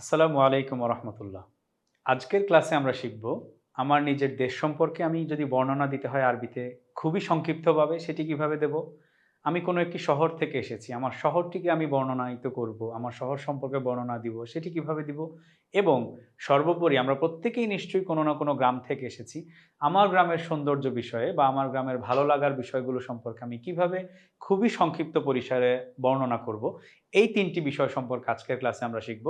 আসসালামু আলাইকুম রহমতুল্লাহ। আজকের ক্লাসে আমরা শিখব আমার নিজের দেশ সম্পর্কে আমি যদি বর্ণনা দিতে হয় আরবিতে খুবই সংক্ষিপ্তভাবে সেটি কিভাবে দেব। আমি কোনো একটি শহর থেকে এসেছি, আমার শহরটিকে আমি বর্ণনায়িত করব, আমার শহর সম্পর্কে বর্ণনা দিব, সেটি কিভাবে দিব। এবং সর্বোপরি আমরা প্রত্যেকেই নিশ্চয়ই কোনো না কোনো গ্রাম থেকে এসেছি, আমার গ্রামের সৌন্দর্য বিষয়ে বা আমার গ্রামের ভালো লাগার বিষয়গুলো সম্পর্কে আমি কিভাবে খুবই সংক্ষিপ্ত পরিসরে বর্ণনা করব। এই তিনটি বিষয় সম্পর্কে আজকের ক্লাসে আমরা শিখব।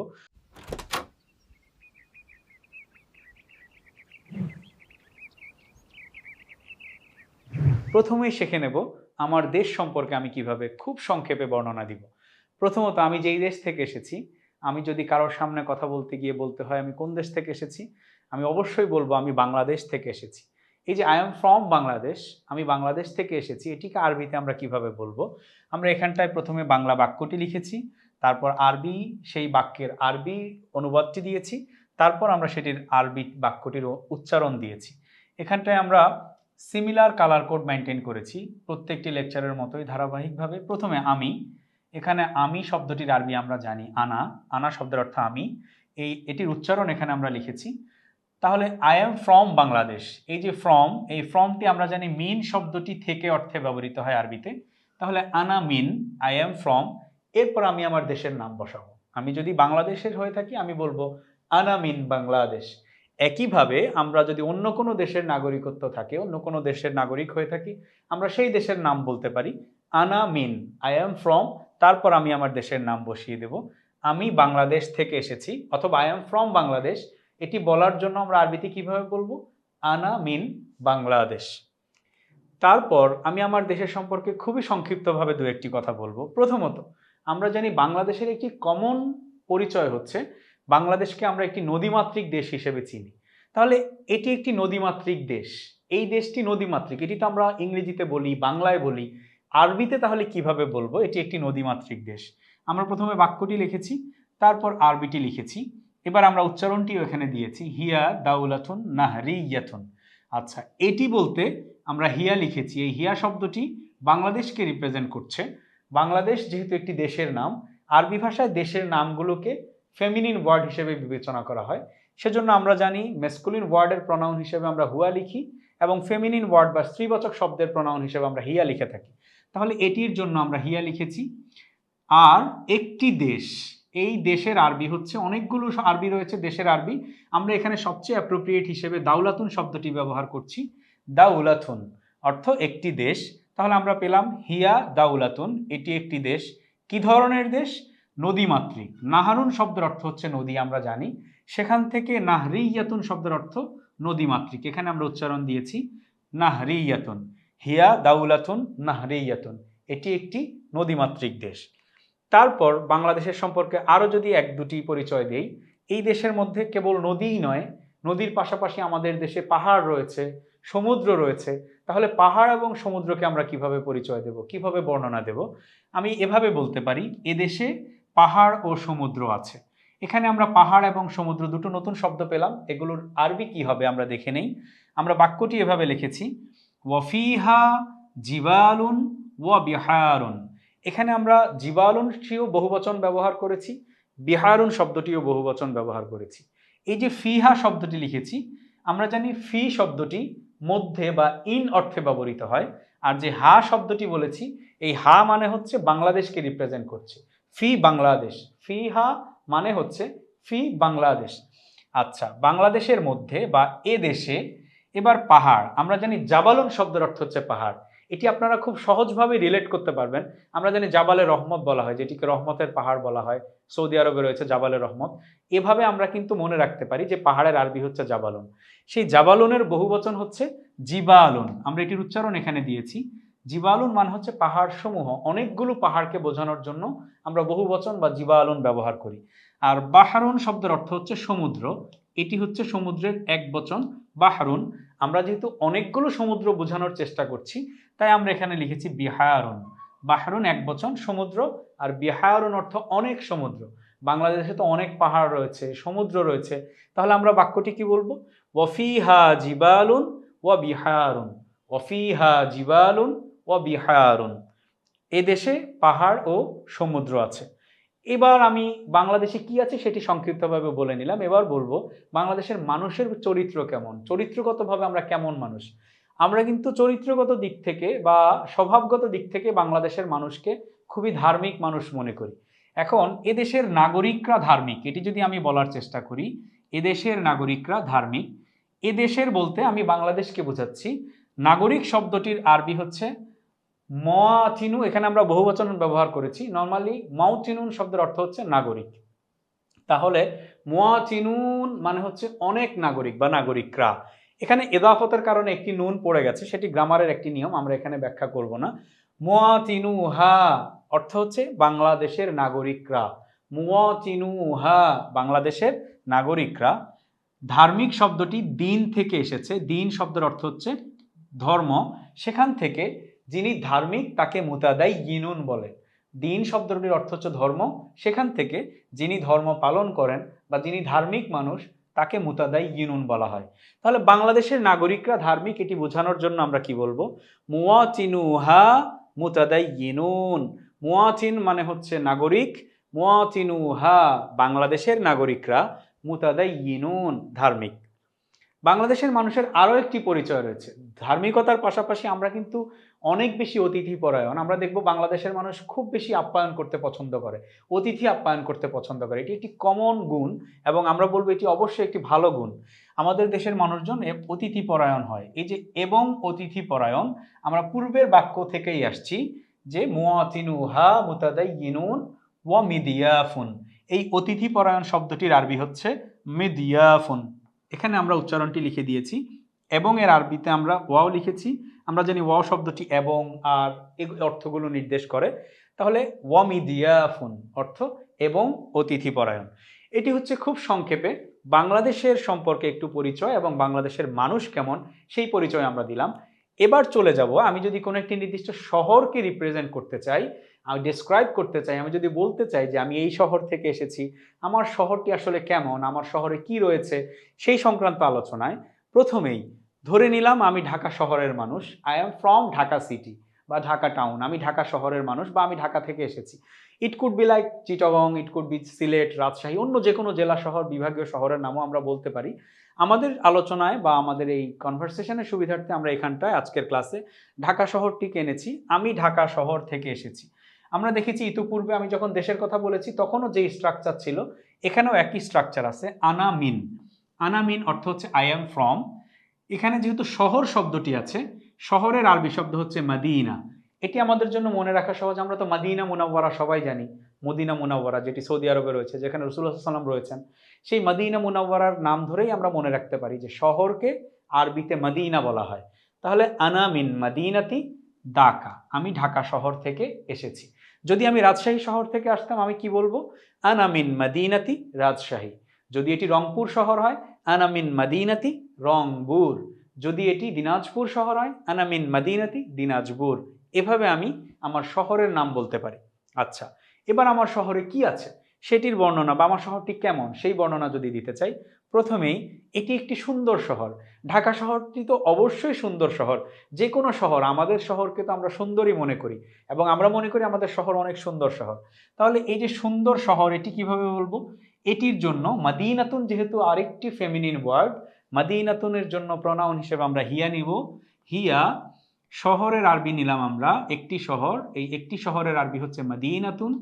প্রথমেই শিখে নেব আমার দেশ সম্পর্কে আমি কিভাবে খুব সংক্ষেপে বর্ণনা দিব। প্রথমত, আমি যেই দেশ থেকে এসেছি, আমি যদি কারোর সামনে কথা বলতে গিয়ে বলতে হয় আমি কোন দেশ থেকে এসেছি, আমি অবশ্যই বলবো আমি বাংলাদেশ থেকে এসেছি। এই যে আই এম ফ্রম বাংলাদেশ, আমি বাংলাদেশ থেকে এসেছি, এটিকে আরবিতে আমরা কিভাবে বলবো। আমরা এখানটায় প্রথমে বাংলা বাক্যটি লিখেছি, তারপর আরবি সেই বাক্যের আরবি অনুবাদটি দিয়েছি, তারপর আমরা সেটির আরবি বাক্যটির উচ্চারণ দিয়েছি। এখানটায় আমরা সিমিলার কালার কোড মেনটেন করেছি প্রত্যেকটি লেকচারের মতোই ধারাবাহিকভাবে। প্রথমে আমি, এখানে আমি শব্দটির আরবি আমরা জানি আনা, আনা শব্দের অর্থ আমি, এটির উচ্চারণ এখানে আমরা লিখেছি। তাহলে আই এম ফ্রম বাংলাদেশ, এই যে ফ্রম, এই ফ্রমটি আমরা জানি মিন শব্দটি থেকে অর্থে ব্যবহৃত হয় আরবিতে। তাহলে আনা মিন, আই এম ফ্রম, এরপর আমি আমার দেশের নাম বসাবো। আমি যদি বাংলাদেশের হয়ে থাকি আমি বলবো আনা মিন বাংলাদেশ। একইভাবে আমরা যদি অন্য কোনো দেশের নাগরিকত্ব থাকে, অন্য কোনো দেশের নাগরিক হয়ে থাকি, আমরা সেই দেশের নাম বলতে পারি আনা মিন, আই এম ফ্রম, তারপর আমি আমার দেশের নাম বসিয়ে দেব। আমি বাংলাদেশ থেকে এসেছি অথবা আই এম ফ্রম বাংলাদেশ, এটি বলার জন্য আমরা আরবিতে কিভাবে বলবো, আনা মিন বাংলাদেশ। তারপর আমি আমার দেশের সম্পর্কে খুবই সংক্ষিপ্তভাবে দু একটি কথা বলবো। প্রথমত, আমরা জানি বাংলাদেশের একটি কমন পরিচয় হচ্ছে বাংলাদেশকে আমরা একটি নদীমাতৃক দেশ হিসেবে চিনি। তাহলে এটি একটি নদীমাতৃক দেশ, এই দেশটি নদীমাতৃক, এটি তো আমরা ইংরেজিতে বলি, বাংলায় বলি, আরবিতে তাহলে কিভাবে বলবো এটি একটি নদীমাতৃক দেশ। আমরা প্রথমে বাক্যটি লিখেছি, তারপর আরবিটি লিখেছি, এবার আমরা উচ্চারণটিও এখানে দিয়েছি, হিয়া দাউলাতুন নাহরিয়াতুন। আচ্ছা, এটি বলতে আমরা হিয়া লিখেছি, এই হিয়া শব্দটি বাংলাদেশকে রিপ্রেজেন্ট করছে। বাংলাদেশ যেহেতু একটি দেশের নাম, আরবি ভাষায় দেশের নামগুলোকে ফেমিনিন ওয়ার্ড হিসেবে বিবেচনা করা হয়। সেজন্য আমরা জানি মেসকুলিন ওয়ার্ডের প্রনাউন হিসেবে আমরা হুয়া লিখি এবং ফেমিনিন ওয়ার্ড বা স্ত্রীবাচক শব্দের প্রনাউন হিসেবে আমরা হিয়া লিখে থাকি। তাহলে এটির জন্য আমরা হিয়া লিখেছি। আর একটি দেশ, এই দেশের আরবি হচ্ছে, অনেকগুলো আরবি রয়েছে দেশের আরবি, আমরা এখানে সবচেয়ে অ্যাপ্রোপ্রিয়েট হিসেবে দাউলাতুন শব্দটি ব্যবহার করছি। দাউলাতুন অর্থ একটি দেশ। তাহলে আমরা পেলাম হিয়া দাউলাতুন, এটি একটি দেশ। কি ধরনের দেশ? নদীমাতৃক। নাহারুন শব্দের অর্থ হচ্ছে নদী, আমরা জানি, সেখান থেকে নাহরিয়াতুন শব্দের অর্থ নদীমাতৃক, এখানে আমরা উচ্চারণ দিয়েছি নাহরিয়াতুন। হিয়া দাউলাতুন নাহরিয়াতুন, এটি একটি নদীমাতৃক দেশ। তারপর বাংলাদেশের সম্পর্কে আরও যদি এক দুটি পরিচয় দেই, এই দেশের মধ্যে কেবল নদীই নয়, নদীর পাশাপাশি আমাদের দেশে পাহাড় রয়েছে, সমুদ্র রয়েছে। তাহলে পাহাড় এবং সমুদ্রকে আমরা কিভাবে পরিচয় দেব, কিভাবে বর্ণনা দেব? আমি এভাবে বলতে পারি, এদেশে পাহাড় ও সমুদ্র আছে। এখানে আমরা পাহাড় এবং সমুদ্র দুটো নতুন শব্দ পেলাম, এগুলোর আরবি কি হবে আমরা দেখে নেই। আমরা বাক্যটি এভাবে লিখেছি, ওয়াফিহা জিবালুন ওয়া বিহারুন। এখানে আমরা জিবালুনটিও বহুবচন ব্যবহার করেছি, বিহারুন শব্দটিও বহুবচন ব্যবহার করেছি। এই যে ফিহা শব্দটি লিখেছি, আমরা জানি ফি শব্দটি মধ্যে বা ইন অর্থে ব্যবহৃত হয়, আর যে হা শব্দটি বলেছি, এই হা মানে হচ্ছে বাংলাদেশকে রিপ্রেজেন্ট করছে, ফি বাংলাদেশ। ফি হা মানে হচ্ছে ফি বাংলাদেশ। আচ্ছা, বাংলাদেশের মধ্যে বা এ দেশে, এবার পাহাড়, আমরা জানি জাবালুন শব্দের অর্থ হচ্ছে পাহাড়, এটি আপনারা খুব সহজভাবে রিলেট করতে পারবেন। আমরা জানি জাবালে রহমত বলা হয়, যেটিকে রহমতের পাহাড় বলা হয়, সৌদি আরবে রয়েছে জাবালে রহমত। এভাবে আমরা কিন্তু মনে রাখতে পারি যে পাহাড়ের আরবি হচ্ছে জাবালুন, সেই জাবালুনের বহুবচন হচ্ছে জিবালুন, আমরা এটির উচ্চারণ এখানে দিয়েছি। জিবালুন মানে হচ্ছে পাহাড় সমূহ, অনেকগুলো পাহাড়কে বোঝানোর জন্য আমরা বহুবচন বা জিবালুন ব্যবহার করি। আর বাহারুন শব্দের অর্থ হচ্ছে সমুদ্র, এটি হচ্ছে সমুদ্রের এক বচন বাহারুন। আমরা যেহেতু অনেকগুলো সমুদ্র বোঝানোর চেষ্টা করছি, তাই আমরা এখানে লিখেছি বিহারুন। বাহরুন এক বচন, সমুদ্র, আর বিহারুন অর্থ অনেক সমুদ্র। বাংলাদেশে তো অনেক পাহাড় রয়েছে, সমুদ্র রয়েছে, তাহলে আমরা বাক্যটি কি বলবো? ওয়াফিহা জিবালুন ওয়া বিহারুন, ওয়াফিহা জিবালুন ওয়া বিহারুন। এ দেশে পাহাড় ও সমুদ্র আছে। এবার আমি বাংলাদেশে কি আছে সেটি সংক্ষিপ্তভাবে বলে নিলাম। এবার বলবো বাংলাদেশের মানুষের চরিত্র কেমন, চরিত্রগতভাবে আমরা কেমন মানুষ। আমরা কিন্তু চরিত্রগত দিক থেকে বা স্বভাবগত দিক থেকে বাংলাদেশের মানুষকে খুবই ধার্মিক মানুষ মনে করি। এখন এদেশের নাগরিকরা ধার্মিক, এটি যদি আমি বলার চেষ্টা করি, এদেশের নাগরিকরা ধার্মিক। এদেশের বলতে আমি বাংলাদেশকে বোঝাচ্ছি। নাগরিক শব্দটির আরবি হচ্ছে মাওয়াতিনু, এখানে আমরা বহুবচন ব্যবহার করেছি। নর্মালি মাওতিনুন শব্দের অর্থ হচ্ছে নাগরিক। তাহলে মুয়াতিনুন মানে হচ্ছে অনেক নাগরিক বা নাগরিকরা। এখানে এদাফতের কারণে একটি নুন পড়ে গেছে, সেটি গ্রামারের একটি নিয়ম, আমরা এখানে ব্যাখ্যা করব না। মুয়াতিনুহা অর্থ হচ্ছে বাংলাদেশের নাগরিকরা। মুয়াতিনুহা বাংলাদেশের নাগরিকরা। ধার্মিক শব্দটি দিন থেকে এসেছে, দিন শব্দের অর্থ হচ্ছে ধর্ম, সেখান থেকে যিনি ধার্মিক তাকে মুতাদাইয়িনুন বলে। দিন শব্দটির অর্থ হচ্ছে ধর্ম, সেখান থেকে যিনি ধর্ম পালন করেন বা যিনি ধার্মিক মানুষ তাকে মুতাদাইয়িনুন বলা হয়। তাহলে বাংলাদেশের নাগরিকরা ধার্মিক, এটি বোঝানোর জন্য আমরা কি বলবো? মুয়াতিনুহা মুতাদাইয়িনুন। মুয়াতিন মানে হচ্ছে নাগরিক, মুয়াতিনুহা বাংলাদেশের নাগরিকরা মুতাদাইয়িনুন ধার্মিক। বাংলাদেশের মানুষের আরও একটি পরিচয় রয়েছে। ধার্মিকতার পাশাপাশি আমরা কিন্তু অনেক বেশি অতিথি পরায়ণ। আমরা দেখব বাংলাদেশের মানুষ খুব বেশি আপ্যায়ন করতে পছন্দ করে, অতিথি আপ্যায়ন করতে পছন্দ করে। এটি একটি কমন গুণ এবং আমরা বলবো এটি অবশ্যই একটি ভালো গুণ। আমাদের দেশের মানুষজন অতিথি পরায়ণ হয়। এই যে এবং অতিথি পরায়ণ আমরা পূর্বের বাক্য থেকেই আসছি, যে মুয়াতিনুহা মুতাদাইয়িনুন ওয়া মিদিয়াফুন। এই অতিথি পরায়ণ শব্দটির আরবি হচ্ছে মিদিয়াফুন। এখানে আমরা উচ্চারণটি লিখে দিয়েছি এবং এর আরবিতে আমরা ওয়াও লিখেছি। আমরা জানি ওয়াও শব্দটি এবং আর এই অর্থগুলো নির্দেশ করে। তাহলে ওয়ামিদিয়াফুন অর্থ এবং অতিথি পরায়ণ। এটি হচ্ছে খুব সংক্ষেপে বাংলাদেশের সম্পর্কে একটু পরিচয় এবং বাংলাদেশের মানুষ কেমন সেই পরিচয় আমরা দিলাম। এবার চলে যাব, আমি যদি কোনো একটি নির্দিষ্ট শহরকে রিপ্রেজেন্ট করতে চাই, আমি ডেসক্রাইব করতে চাই, আমি যদি বলতে চাই যে আমি এই শহর থেকে এসেছি, আমার শহরটি আসলে কেমন, আমার শহরে কি রয়েছে, সেই সংক্রান্ত আলোচনায় প্রথমেই ধরে নিলাম আমি ঢাকা শহরের মানুষ। I am from Dhaka city বা ঢাকা টাউন, আমি ঢাকা শহরের মানুষ বা আমি ঢাকা থেকে এসেছি। It could be like Chittagong, it could be Sylhet, Rajshahi, অন্য যে কোনো জেলা শহর বিভাগীয় শহরের নামও আমরা বলতে পারি। আমাদের আলোচনায় বা আমাদের এই কনভারসেশনের সুবিধার্থে আমরা এখানটায় আজকের ক্লাসে ঢাকা শহরটিকে এনেছি। আমি ঢাকা শহর থেকে এসেছি। আমরা দেখেছি ইতিপূর্বে আমি যখন দেশের কথা বলেছি তখনও যেই স্ট্রাকচার ছিল এখানেও একই স্ট্রাকচার আছে। আনা মিন, আনা মিন অর্থ হচ্ছে আই এম ফ্রম। এখানে যেহেতু শহর শব্দটি আছে, শহরের আরবি শব্দ হচ্ছে মাদিনা। এটি আমাদের জন্য মনে রাখা সহজ। আমরা তো মাদিনা মুনাওয়ারা সবাই জানি, মদিনা মুনাওয়ারা যেটি সৌদি আরবে রয়েছে, যেখানে রাসূলুল্লাহ সাল্লাল্লাহু আলাইহি ওয়াসাল্লাম রয়েছেন। সেই মদিনা মুনাওয়ারার নাম ধরেই আমরা মনে রাখতে পারি যে শহরকে আরবিতে মদিনা বলা হয়। তাহলে আনা মিন মদিনাতি ঢাকা, আমি ঢাকা শহর থেকে এসেছি। যদি আমি রাজশাহী শহর থেকে আসতাম আমি কি বলবো? আনা মিন মদিনাতি রাজশাহী। যদি এটি রংপুর শহর হয় আনা মিন মদিনাতি রংপুর। যদি এটি দিনাজপুর শহর হয় আনা মিন মদিনাতি দিনাজপুর। এভাবে আমি আমার শহরের নাম বলতে পারি। আচ্ছা, এবার আমার শহরে কি আছে সেটির বর্ণনা বা আমার শহরটি কেমন সেই বর্ণনা যদি দিতে চাই, প্রথমেই এটি একটি সুন্দর শহর। ঢাকা শহরটি তো অবশ্যই সুন্দর শহর। যে কোনো শহর, আমাদের শহরকে তো আমরা সুন্দরই মনে করি এবং আমরা মনে করি আমাদের শহর অনেক সুন্দর শহর। তাহলে এই যে সুন্দর শহর, এটি কিভাবে বলবো? এটির জন্য মাদিনাতুন যেহেতু আরেকটি ফেমিনিন ওয়ার্ড, মাদিনাতুনের জন্য প্রনাউন হিসেবে আমরা হিয়া নিব। হিয়া শহরের আরবি নিলাম আমরা একটি শহর, এই একটি শহরের আরবি হচ্ছে মাদিনাতুন।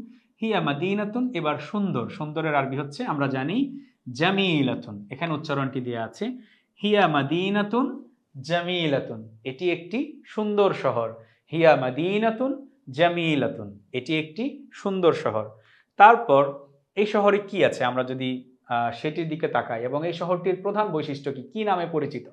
হিয়া মাদিনাতুন। এবার সুন্দর, সুন্দরের আরবি হচ্ছে আমরা জানি জামিলাতুন। এখানে উচ্চারণটি দেওয়া আছে হিয়া মাদিনাতুন জামিলাতুন। এটি একটি সুন্দর শহর। হিয়া মাদিনাতুন জামিলাতুন, এটি একটি সুন্দর শহর। তারপর এই শহরে কি আছে আমরা যদি সেটির দিকে তাকাই এবং এই শহরটির প্রধান বৈশিষ্ট্য কি, কি নামে পরিচিত?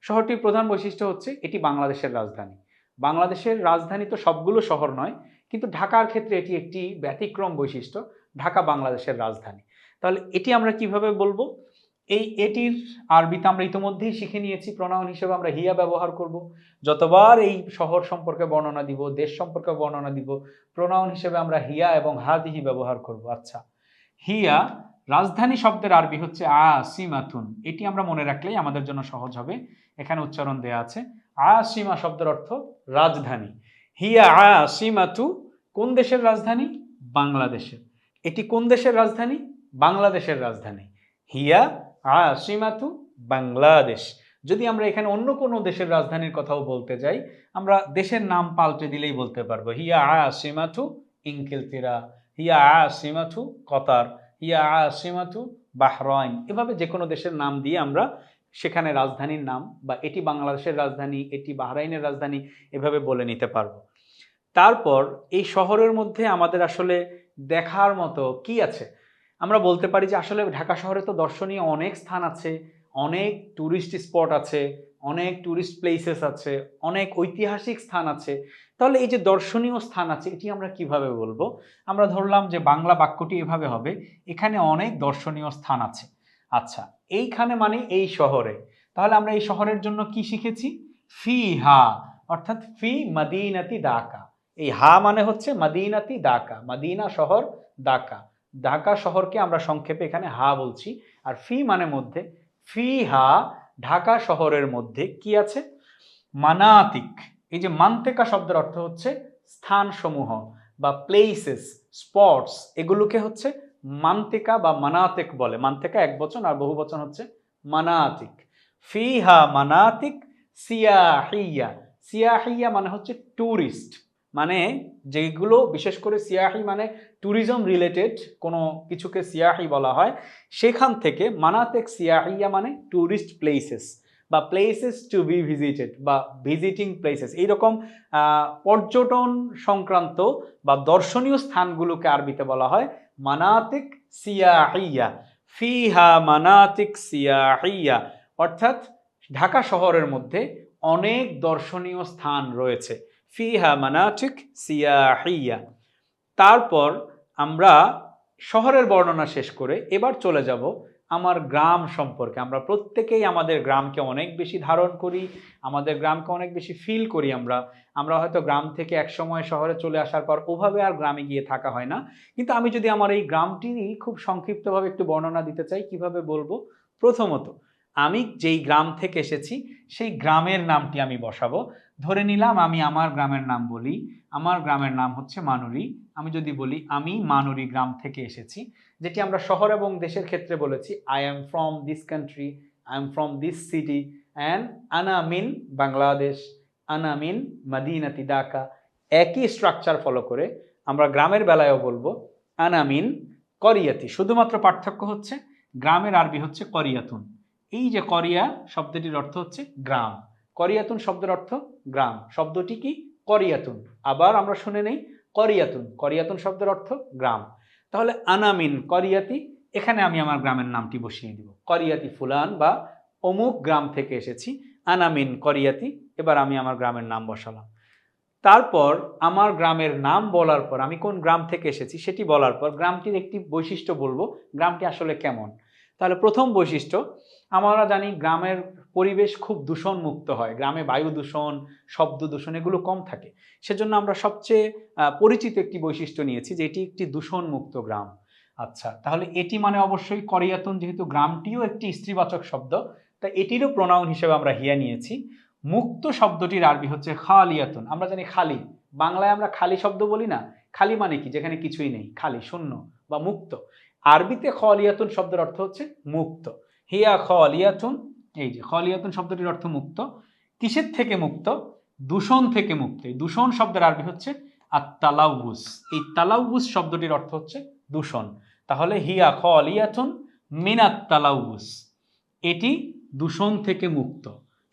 শহরটির প্রধান বৈশিষ্ট্য হচ্ছে এটি বাংলাদেশের রাজধানী। বাংলাদেশের রাজধানী তো সবগুলো শহর নয়, কিন্তু ঢাকার ক্ষেত্রে এটি একটি ব্যতিক্রম বৈশিষ্ট্য। ঢাকা বাংলাদেশের রাজধানী। তাহলে এটি আমরা কিভাবে বলবো? এটির আরবিতে আমরা ইতিমধ্যেই শিখে নিয়েছি, প্রনাউন হিসেবে আমরা হিয়া ব্যবহার করব। যতবার এই শহর সম্পর্কে বর্ণনা দিব, দেশ সম্পর্কে বর্ণনা দিব, প্রনাউন হিসেবে আমরা হিয়া এবং হাদিহি ব্যবহার করব। আচ্ছা, হিয়া রাজধানী শব্দের আরবি হচ্ছে আসিমাতুন। এটি আমরা মনে রাখলেই আমাদের জন্য সহজ হবে। এখানে উচ্চারণ দেয়া আছে। আসিমা শব্দের অর্থ রাজধানী। হিয়া আসিমাতু কোন দেশের রাজধানী? বাংলাদেশের। এটি কোন দেশের রাজধানী? বাংলাদেশের রাজধানী। হিয়া আসিমাতু বাংলাদেশ। যদি আমরা এখানে অন্য কোনো দেশের রাজধানীর কথাও বলতে যাই, আমরা দেশের নাম পাল্টে দিলেই বলতে পারবো হিয়া আসিমাতু ইনকিলতিরা, হিয়া আসিমাতু কতার, হিয়া আসিমাতু বাহরাইন। এভাবে যে কোনো দেশের নাম দিয়ে আমরা সেখানে রাজধানীর নাম বা এটি বাংলাদেশের রাজধানী, এটি বাহরাইনের রাজধানী এভাবে বলে নিতে পারবো। তারপর এই শহরের মধ্যে আমাদের আসলে দেখার মতো কি আছে? আমরা বলতে পারি যে আসলে ঢাকা শহরে তো দর্শনীয় অনেক স্থান আছে, অনেক ট্যুরিস্ট স্পট আছে, অনেক ট্যুরিস্ট প্লেসেস আছে, অনেক ঐতিহাসিক স্থান আছে। তাহলে এই যে দর্শনীয় স্থান আছে এটি আমরা কিভাবে বলবো? আমরা ধরলাম যে বাংলা বাক্যটি এভাবে হবে, এখানে অনেক দর্শনীয় স্থান আছে। আচ্ছা, এইখানে মানে এই শহরে। তাহলে আমরা এই শহরের জন্য কি শিখেছি? ফিহা, অর্থাৎ ফি মদিনাতি ঢাকা। এই হা মানে হচ্ছে মদিনাতি ঢাকা, মদিনা শহর, ঢাকা, ঢাকা শহরকে আমরা সংক্ষেপে এখানে হা বলছি। আর ফি মানে মধ্যে, ফি হা ঢাকা শহরের মধ্যে কি আছে? মানাতিক। এই যে মান্তেকা শব্দের অর্থ হচ্ছে স্থানসমূহ বা প্লেসেস, স্পটস, এগুলোকে হচ্ছে মান্তেকা বা মানাতিক বলে। মান্তেকা এক বচন আর বহু বচন হচ্ছে মানাতিক। ফিহা মানাতিক সিয়াহিয়া। সিয়াহিয়া মানে হচ্ছে ট্যুরিস্ট, মানে যেগুলো বিশেষ করে সিয়াহি মানে ট্যুরিজম রিলেটেড কোনো কিছুকে সিয়াহি বলা হয়, সেখান থেকে মানাতেক সিয়াহিয়া মানে ট্যুরিস্ট প্লেসেস বা প্লেসেস টু বি ভিজিটেড বা ভিজিটিং প্লেসেস, এইরকম পর্যটন সংক্রান্ত বা দর্শনীয় স্থানগুলোকে আরবিতে বলা হয় মানাতিক সিয়াহিয়া। ফিহা মানাতিক সিয়াহিয়া, অর্থাৎ ঢাকা শহরের মধ্যে অনেক দর্শনীয় স্থান রয়েছে। ফিহা মানাতিক সিয়াহিয়া। তারপর আমরা শহরের বর্ণনা শেষ করে এবার চলে যাব আমার গ্রাম সম্পর্কে। আমরা প্রত্যেকেই আমাদের গ্রামকে অনেক বেশি ধারণ করি, আমাদের গ্রামকে অনেক বেশি ফিল করি। আমরা হয়তো গ্রাম থেকে এক সময় শহরে চলে আসার পর ওভাবে আর গ্রামে গিয়ে থাকা হয় না। কিন্তু আমি যদি আমার এই গ্রামটিরই খুব সংক্ষিপ্তভাবে একটু বর্ণনা দিতে চাই, কিভাবে বলবো? প্রথমত, আমি যেই গ্রাম থেকে এসেছি সেই গ্রামের নামটি আমি বসাবো। ধরে নিলাম আমি আমার গ্রামের নাম বলি, আমার গ্রামের নাম হচ্ছে মানুরি। আমি যদি বলি আমি মানুরি গ্রাম থেকে এসেছি, যেটি আমরা শহর এবং দেশের ক্ষেত্রে বলেছি I am from this country, I am from this city, and আনা মিন বাংলাদেশ, আনা মিন মদিনাতি ঢাকা। একই স্ট্রাকচার ফলো করে আমরা গ্রামের বেলায়ও বলবো আনা মিন করিয়াতি। শুধুমাত্র পার্থক্য হচ্ছে গ্রামের আরবি হচ্ছে করিয়াতুন। এই যে করিয়া শব্দটির অর্থ হচ্ছে গ্রাম, করিয়াতুন শব্দের অর্থ গ্রাম, শব্দটি কি? করিয়াতুন। আবার আমরা শুনে নেই করিয়াতুন, করিয়াতুন শব্দের অর্থ গ্রাম। তাহলে আনামিন করিয়াতি, এখানে আমি আমার গ্রামের নামটি বসিয়ে দিব, করিয়াতি ফুলান বা অমুক গ্রাম থেকে এসেছি, আনামিন করিয়াতি। এবার আমি আমার গ্রামের নাম বসালাম। তারপর আমার গ্রামের নাম বলার পর আমি কোন গ্রাম থেকে এসেছি সেটি বলার পর গ্রামটির একটি বৈশিষ্ট্য বলবো, গ্রামটি আসলে কেমন। তাহলে প্রথম বৈশিষ্ট্য, আমরা জানি গ্রামের পরিবেশ খুব দূষণ মুক্ত হয়, গ্রামে বায়ু দূষণ, শব্দ দূষণ এগুলো কম থাকে। সেজন্য আমরা সবচেয়ে পরিচিত একটি বৈশিষ্ট্য নিয়েছি যে এটি একটি দূষণ মুক্ত গ্রাম। আচ্ছা, তাহলে এটি মানে অবশ্যই করিয়াতুন, যেহেতু গ্রামটিও একটি স্ত্রীবাচক শব্দ, তাই এটিরও প্রোনাউন হিসেবে আমরা হিয়া নিয়েছি। মুক্ত শব্দটির আরবি হচ্ছে খালিয়াতুন। আমরা জানি খালি, বাংলায় আমরা খালি শব্দ বলি না, খালি মানে কি? যেখানে কিছুই নেই, খালি, শূন্য বা মুক্ত। আরবিতে খালিয়াতুন শব্দের অর্থ হচ্ছে মুক্ত। হিয়া খালিয়াতুন, এই যে খালিয়াতুন শব্দটির অর্থ মুক্ত। কিসের থেকে মুক্ত? দূষণ থেকে মুক্ত। এই দূষণ শব্দের আরবি হচ্ছে আত-তালাউস। এই তালাউস শব্দটির অর্থ হচ্ছে দূষণ। তাহলে হিয়া খালিয়াতুন মিনাত তালাউস, এটি দূষণ থেকে মুক্ত।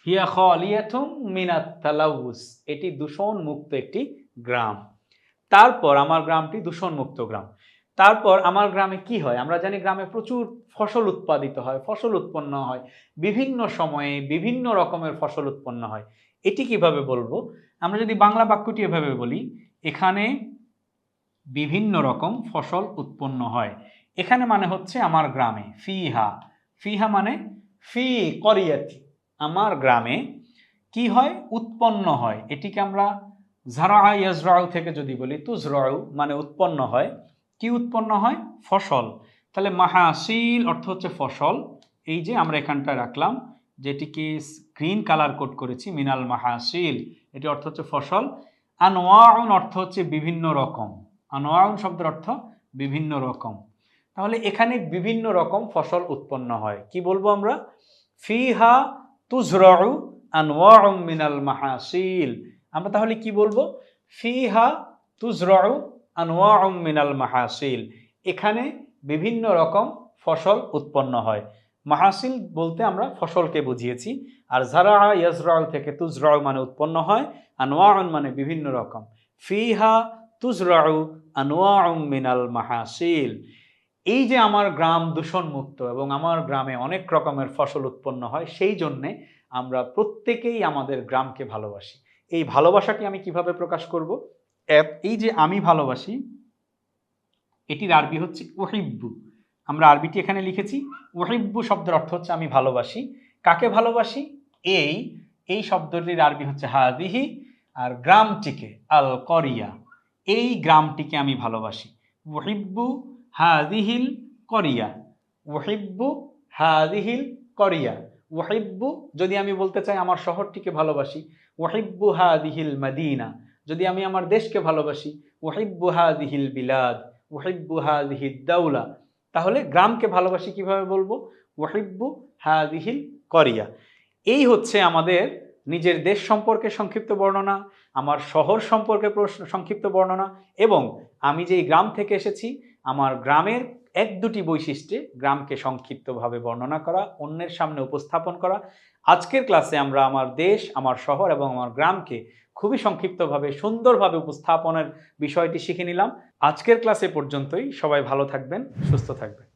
হিয়া খালিয়াতুম মিনাত তালাউস, এটি দূষণ মুক্ত একটি গ্রাম। তারপর আমার গ্রামটি দূষণ মুক্ত গ্রাম। তারপর আমার গ্রামে কি হয়? আমরা জানি গ্রামে প্রচুর ফসল উৎপাদিত হয়, ফসল উৎপন্ন হয়, বিভিন্ন সময়ে বিভিন্ন রকমের ফসল উৎপন্ন হয়। এটি কিভাবে বলবো? আমরা যদি বাংলা বাক্যটি এভাবে বলি, এখানে বিভিন্ন রকম ফসল উৎপন্ন হয়। এখানে মানে হচ্ছে আমার গ্রামে, ফিহা, ফিহা মানে ফি করিয়াতি, আমার গ্রামে কি হয়? উৎপন্ন হয়। এটিকে আমরা জারা ইয়াজরাউ থেকে যদি বলি, তুজরাউ মানে উৎপন্ন হয়। কি উৎপন্ন হয়? ফসল। তাহলে মাহাসিল অর্থ হচ্ছে ফসল। এই যে আমরা এখানটায় রাখলাম, যেটিকে গ্রিন কালার কোড করেছি, মিনাল মাহাসিল, এটি অর্থ হচ্ছে ফসল। আনওয়াউন অর্থ হচ্ছে বিভিন্ন রকম, আনওয়াউন শব্দের অর্থ বিভিন্ন রকম। তাহলে এখানে বিভিন্ন রকম ফসল উৎপন্ন হয়। কি বলবো আমরা? ফিহা তুজরাউ আনওয়াউম মিনাল মাহাসিল। আমরা তাহলে কি বলবো? ফিহা তুজরাউ আনওয়াউম মিনাল মাহাসিল। এখানে বিভিন্ন রকম ফসল উৎপন্ন হয়। মাহাসিল বলতে আমরা ফসলকে বুঝিয়েছি, আর যারা ইয়াজরাউ থেকে তুজরাউ মানে উৎপন্ন হয়, আনওয়াউন মানে বিভিন্ন রকম। ফিহা তুজরাউ আনওয়াউম মিনাল মাহাসিল। এই যে আমার গ্রাম দূষণমুক্ত এবং আমার গ্রামে অনেক রকমের ফসল উৎপন্ন হয়, সেই জন্যে আমরা প্রত্যেকেই আমাদের গ্রামকে ভালোবাসি। এই ভালোবাসাটি আমি কিভাবে প্রকাশ করব? এই যে আমি ভালোবাসি, এটির আরবি হচ্ছে উহিব্বু। আমরা আরবিটি এখানে লিখেছি। উহিব্বু শব্দের অর্থ হচ্ছে আমি ভালোবাসি। কাকে ভালোবাসি? এই শব্দটির আরবি হচ্ছে হাদিহি। আর গ্রামটিকে আল করিয়া, এই গ্রামটিকে আমি ভালোবাসি। উহিব্বু হাদিহিল করিয়া, উহিব্বু হাদিহিল করিয়া। উহিব্বু যদি আমি বলতে চাই আমার শহরটিকে ভালোবাসি, উহিব্বু হাদিহিল মদিনা। যদি আমি আমার দেশকে ভালোবাসি, উহিব্বু হাদিহিল বিলাদ, উহিব্বু হাদিহিদ দাওলা। তাহলে গ্রামকে ভালোবাসি কিভাবে বলবো? উহিব্বু হাদিহিল করিয়া। এই হচ্ছে আমাদের নিজের দেশ সম্পর্কে সংক্ষিপ্ত বর্ণনা, আমার শহর সম্পর্কে সংক্ষিপ্ত বর্ণনা, এবং আমি যেই গ্রাম থেকে এসেছি আমার গ্রামের এক দুটি বৈশিষ্ট্যে গ্রামকে সংক্ষিপ্তভাবে বর্ণনা করা, অন্যের সামনে উপস্থাপন করা। আজকের ক্লাসে আমরা আমার দেশ, আমার শহর এবং আমার গ্রামকে খুবই সংক্ষিপ্তভাবে সুন্দরভাবে উপস্থাপনের বিষয়টি শিখে নিলাম। আজকের ক্লাসে পর্যন্তই। সবাই ভালো থাকবেন, সুস্থ থাকবেন।